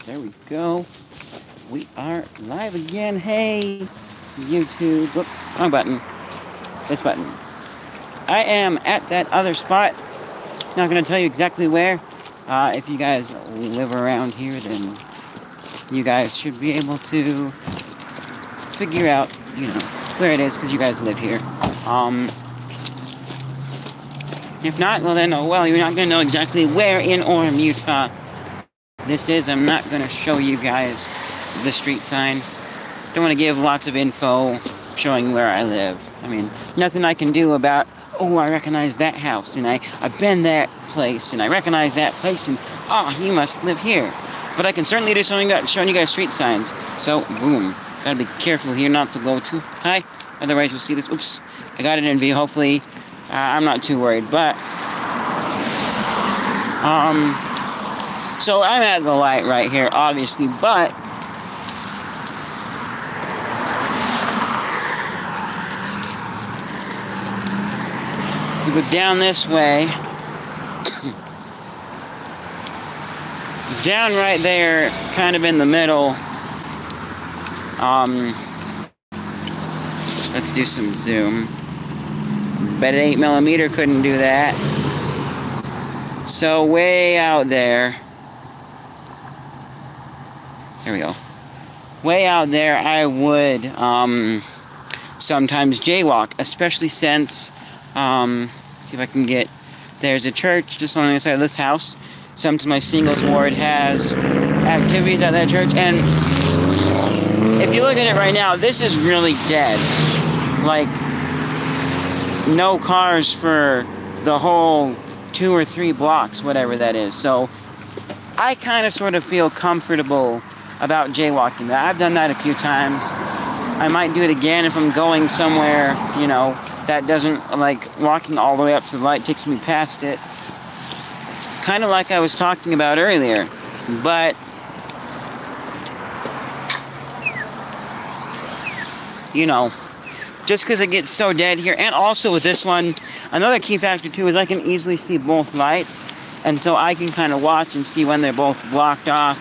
There we go. We are live again. Hey, YouTube. Whoops, wrong button. This button. I am at that other spot. Not going to tell you exactly where. If you guys live around here, then you guys should be able to figure out, where it is, because you guys live here. If not, well then, oh well, you're not going to know exactly where in Orem, Utah this is. I'm not going to show you guys the street sign. Don't want to give lots of info showing where I live. I mean, nothing I can do about, oh, I recognize that house, and I've been that place, and I recognize that place, and, oh, you must live here. But I can certainly do showing you guys street signs. So, boom. Gotta be careful here not to go too high. Otherwise, you'll see this. Oops. I got it in view. Hopefully, I'm not too worried. But, so I'm at the light right here, obviously. But, if you go down this way, down right there, kind of in the middle, let's do some zoom. Bet an 8mm couldn't do that. So way out there, there we go. Way out there, I would sometimes jaywalk, especially since, see if I can get, there's a church just on the other side of this house. Sometimes my singles ward has activities at that church, and if you look at it right now, this is really dead. Like, no cars for the whole 2 or 3 blocks, whatever that is. So I kind of sort of feel comfortable about jaywalking. I've done that a few times. I might do it again if I'm going somewhere, that doesn't, like, walking all the way up to the light takes me past it. Kind of like I was talking about earlier. But, just because it gets so dead here. And also with this one, another key factor too is I can easily see both lights. And so I can kind of watch and see when they're both blocked off.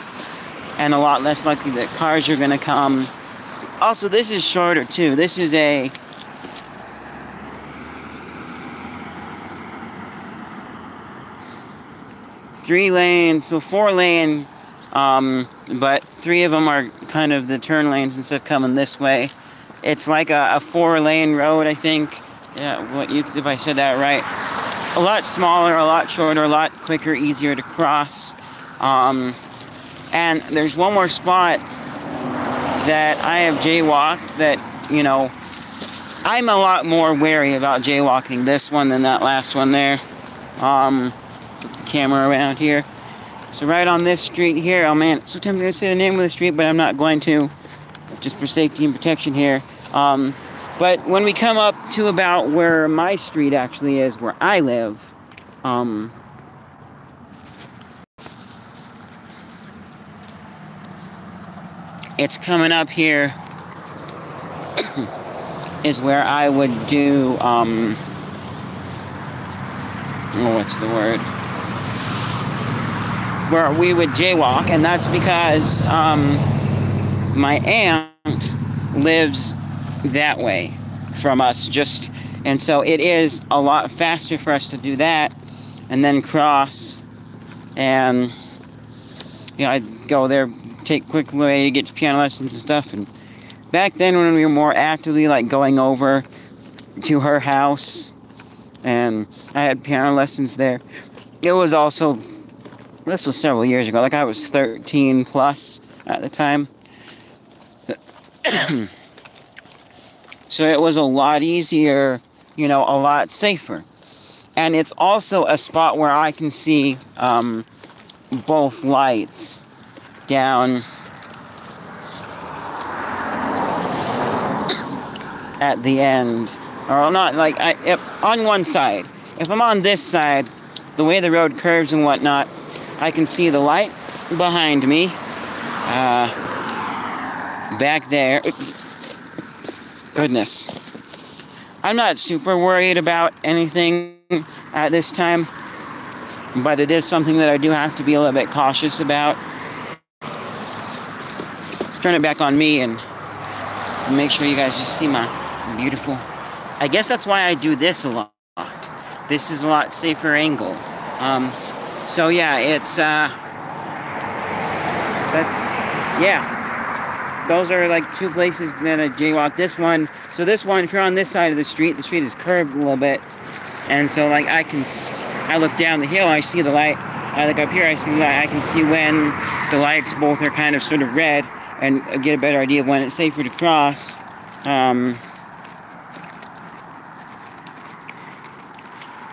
And a lot less likely that cars are going to come. Also, this is shorter too. This is a 3 lanes, so 4 lane, but 3 of them are kind of the turn lanes and stuff coming this way. It's like a 4-lane road, I think. Yeah, if I said that right. A lot smaller, a lot shorter, a lot quicker, easier to cross. And there's one more spot that I have jaywalked that, I'm a lot more wary about jaywalking this one than that last one there. Put the camera around here. So right on this street here, oh man, sometimes I'm going to say the name of the street, but I'm not going to, just for safety and protection here. But when we come up to about where my street actually is, where I live, it's coming up here is where I would do, what's the word? Where we would jaywalk, and that's because my aunt lives that way from us, and so it is a lot faster for us to do that and then cross, and I'd go there, take a quick way to get to piano lessons and stuff. And back then when we were more actively like going over to her house and I had piano lessons there, it was also, this was several years ago, like I was 13 plus at the time. So it was a lot easier, a lot safer. And it's also a spot where I can see both lights down at the end. Or not, like, on one side. If I'm on this side, the way the road curves and whatnot, I can see the light behind me. Back there. Goodness. I'm not super worried about anything at this time. but it is something that I do have to be a little bit cautious about. Let's turn it back on me and make sure you guys just see my beautiful... I guess that's why I do this a lot. This is a lot safer angle. So yeah, it's, those are like two places that I jaywalk. This one, so this one, if you're on this side of the street is curved a little bit. And so like I look down the hill, I see the light. I look up here, I see the light. I can see when the lights both are kind of sort of red and get a better idea of when it's safer to cross.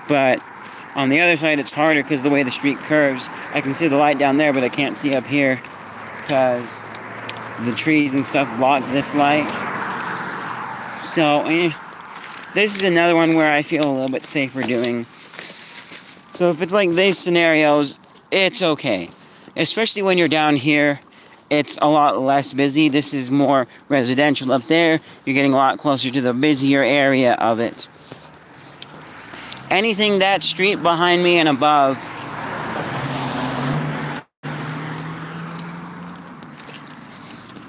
But on the other side, it's harder because the way the street curves. I can see the light down there, but I can't see up here because the trees and stuff block this light. So, this is another one where I feel a little bit safer doing. So if it's like these scenarios, it's okay. Especially when you're down here, it's a lot less busy. This is more residential up there. You're getting a lot closer to the busier area of it. Anything that street behind me and above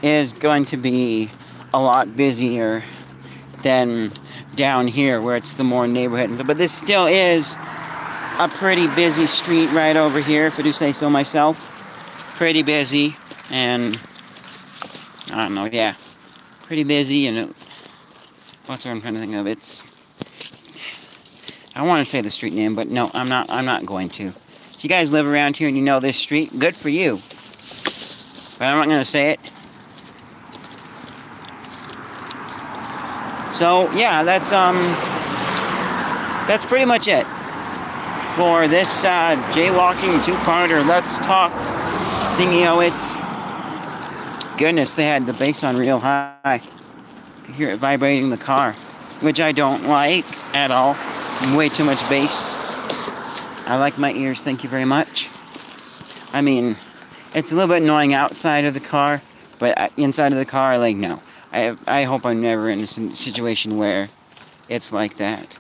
is going to be a lot busier than down here where it's the more neighborhood. But this still is a pretty busy street right over here, if I do say so myself. Pretty busy, and I don't know, yeah. Pretty busy, and what's what I'm trying to think of? It's... I want to say the street name, but no, I'm not going to. If you guys live around here and you know this street, good for you. But I'm not going to say it. So, yeah, that's pretty much it for this jaywalking two-parter Let's Talk thingy. Oh, it's... Goodness, they had the bass on real high. You hear it vibrating in the car, which I don't like at all. Way too much bass. I like my ears, thank you very much. I mean, it's a little bit annoying outside of the car, but inside of the car, like, no. I hope I'm never in a situation where it's like that.